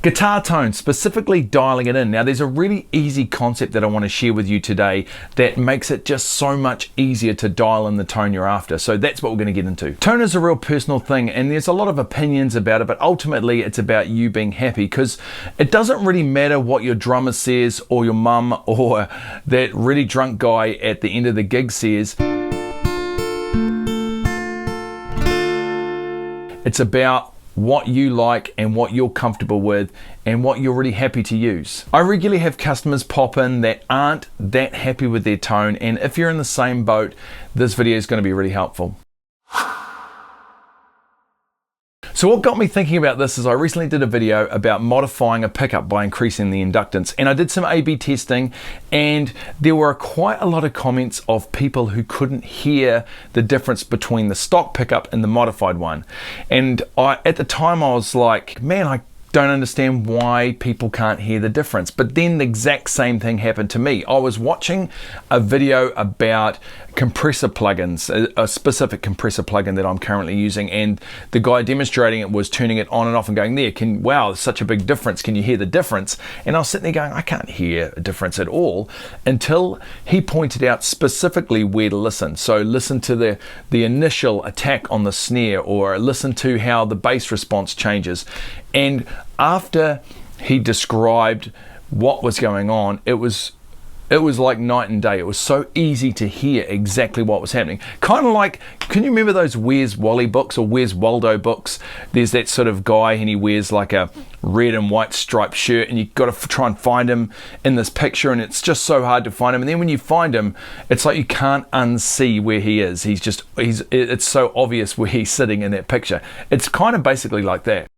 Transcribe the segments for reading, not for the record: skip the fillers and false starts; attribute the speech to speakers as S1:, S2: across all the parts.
S1: Guitar tone, specifically dialing it in. Now there's a really easy concept that I want to share with you today that makes it just so much easier to dial in the tone you're after. So that's what we're going to get into. Tone is a real personal thing and there's a lot of opinions about it, but ultimately it's about you being happy, because it doesn't really matter what your drummer says or your mum or that really drunk guy at the end of the gig says. It's about what you like and what you're comfortable with and what you're really happy to use. I regularly have customers pop in that aren't that happy with their tone, and if you're in the same boat, this video is going to be really helpful. So what got me thinking about this is I recently did a video about modifying a pickup by increasing the inductance, and I did some A/B testing, and there were quite a lot of comments of people who couldn't hear the difference between the stock pickup and the modified one. And at the time I was like, man, I don't understand why people can't hear the difference. But then the exact same thing happened to me. I was watching a video about compressor plugins, a specific compressor plugin that I'm currently using, and the guy demonstrating it was turning it on and off and going, wow, there's such a big difference, can you hear the difference? And I was sitting there going, I can't hear a difference at all, until he pointed out specifically where to listen. So listen to the initial attack on the snare, or listen to how the bass response changes. And after he described what was going on, it was like night and day. It was so easy to hear exactly what was happening. Kind of like, can you remember those Where's Wally books or Where's Waldo books? There's that sort of guy and he wears like a red and white striped shirt, and you've got to try and find him in this picture, and it's just so hard to find him. And then when you find him, it's like you can't unsee where he is. It's so obvious where he's sitting in that picture. It's kind of basically like that.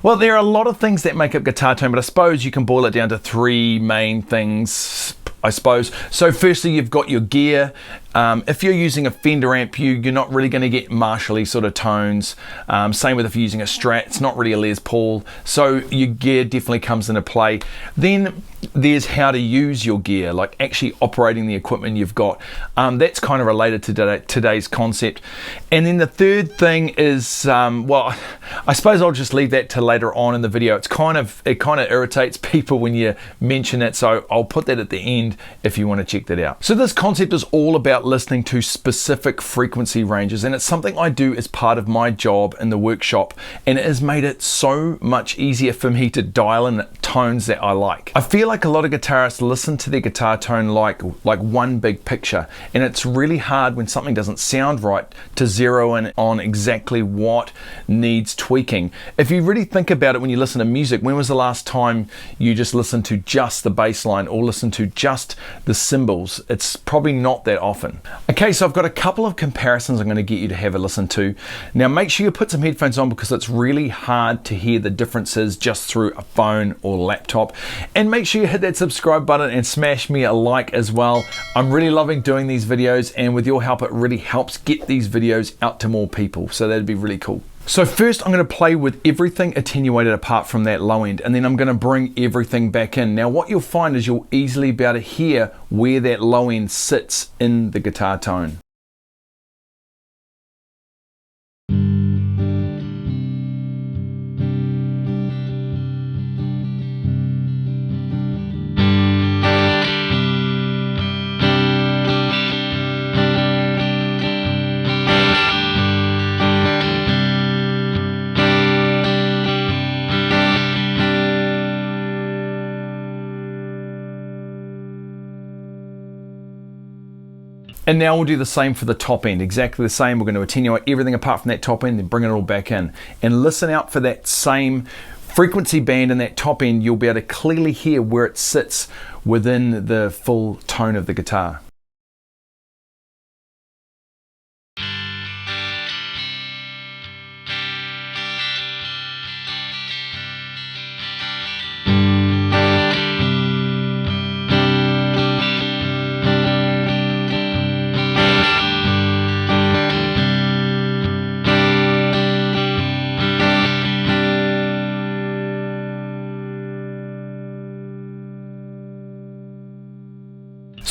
S1: Well, there are a lot of things that make up guitar tone, but I suppose you can boil it down to three main things, I suppose. So firstly, you've got your gear. If you're using a Fender amp, you're not really going to get Marshall-y sort of tones. Same with if you're using a Strat, it's not really a Les Paul. So your gear definitely comes into play. Then there's how to use your gear, like actually operating the equipment you've got. That's kind of related to today's concept. And then the third thing is, well, I suppose I'll just leave that to later on in the video. It kind of irritates people when you mention it, so I'll put that at the end if you want to check that out. So this concept is all about listening to specific frequency ranges, and it's something I do as part of my job in the workshop, and it has made it so much easier for me to dial in tones that I like. I feel like a lot of guitarists listen to their guitar tone like one big picture, and it's really hard when something doesn't sound right to zero in on exactly what needs tweaking. If you really think about it, when you listen to music, when was the last time you just listened to just the bass line or listened to just the cymbals? It's probably not that often. Okay, so I've got a couple of comparisons I'm going to get you to have a listen to. Now make sure you put some headphones on, because it's really hard to hear the differences just through a phone or laptop. And make sure you hit that subscribe button and smash me a like as well. I'm really loving doing these videos, and with your help it really helps get these videos out to more people, so that'd be really cool. So first I'm going to play with everything attenuated apart from that low end, and then I'm going to bring everything back in. Now what you'll find is you'll easily be able to hear where that low end sits in the guitar tone. And now we'll do the same for the top end, exactly the same. We're going to attenuate everything apart from that top end and bring it all back in. And listen out for that same frequency band in that top end. You'll be able to clearly hear where it sits within the full tone of the guitar.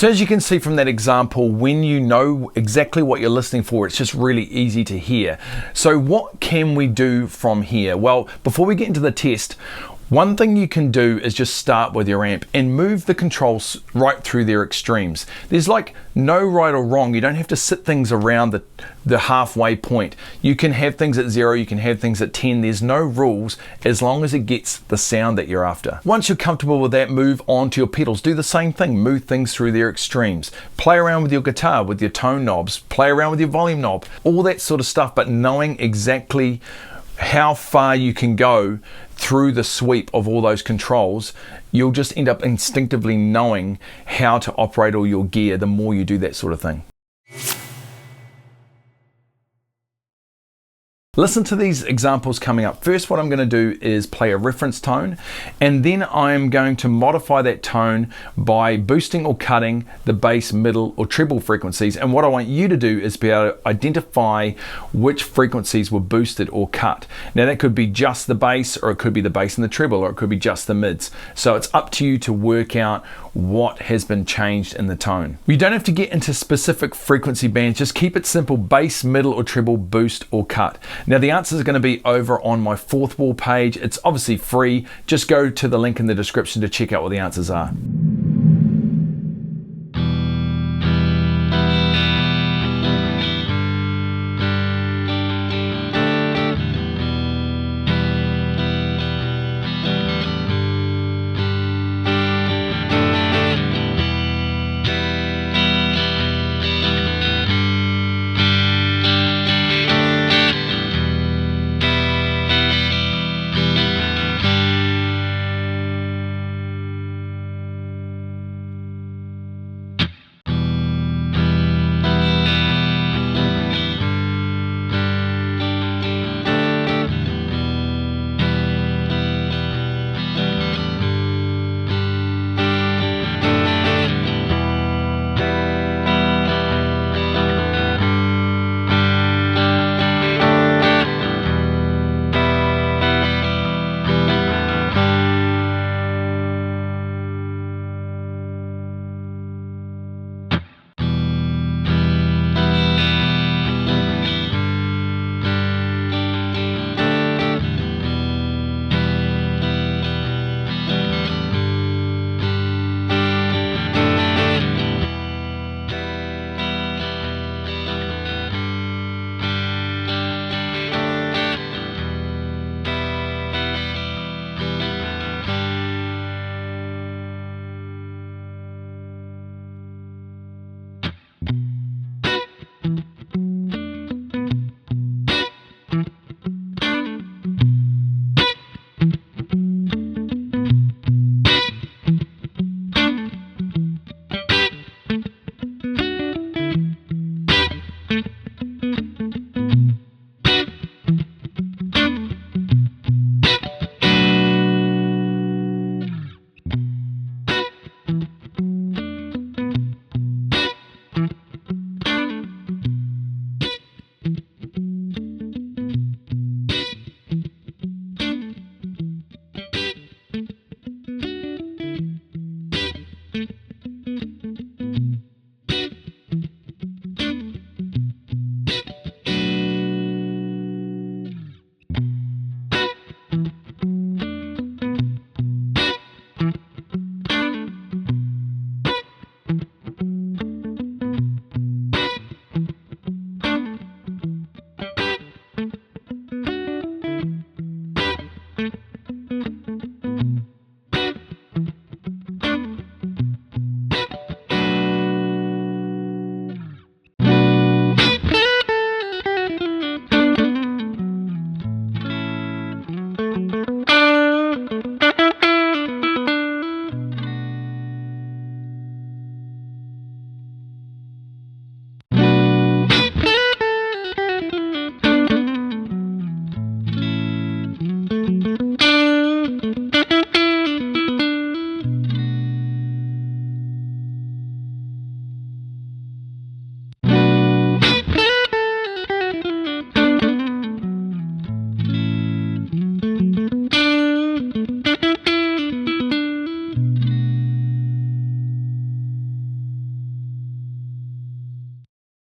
S1: So as you can see from that example, when you know exactly what you're listening for, it's just really easy to hear. So what can we do from here? Well, before we get into the test, one thing you can do is just start with your amp and move the controls right through their extremes. There's like no right or wrong. You don't have to sit things around the halfway point. You can have things at 0, you can have things at 10. There's no rules as long as it gets the sound that you're after. Once you're comfortable with that, move on to your pedals. Do the same thing, move things through their extremes. Play around with your guitar, with your tone knobs, play around with your volume knob, all that sort of stuff, but knowing exactly how far you can go through the sweep of all those controls, you'll just end up instinctively knowing how to operate all your gear the more you do that sort of thing. Listen to these examples coming up. First, what I'm going to do is play a reference tone, and then I'm going to modify that tone by boosting or cutting the bass, middle, or treble frequencies. And what I want you to do is be able to identify which frequencies were boosted or cut. Now that could be just the bass, or it could be the bass and the treble, or it could be just the mids. So it's up to you to work out what has been changed in the tone. You don't have to get into specific frequency bands, just keep it simple: bass, middle, or treble, boost, or cut. Now the answers are going to be over on my fourth wall page. It's obviously free. Just go to the link in the description to check out what the answers are.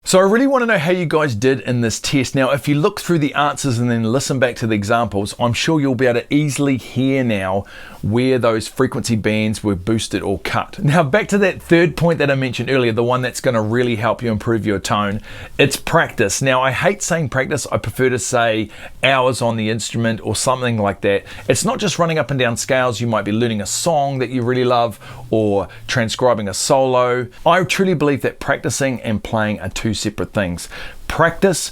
S1: So I really want to know how you guys did in this test. Now, if you look through the answers and then listen back to the examples, I'm sure you'll be able to easily hear now where those frequency bands were boosted or cut. Now, back to that third point that I mentioned earlier, the one that's going to really help you improve your tone, it's practice. Now, I hate saying practice. I prefer to say hours on the instrument or something like that. It's not just running up and down scales. You might be learning a song that you really love or transcribing a solo. I truly believe that practicing and playing are two separate things. Practice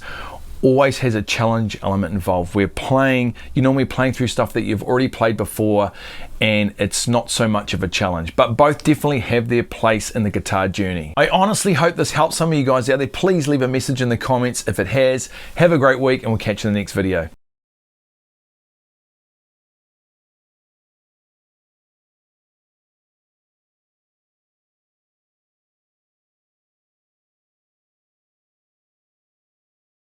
S1: always has a challenge element involved. You're normally playing through stuff that you've already played before, and it's not so much of a challenge, but both definitely have their place in the guitar journey. I honestly hope this helps some of you guys out there. Please leave a message in the comments if it has. Have a great week, and we'll catch you in the next video.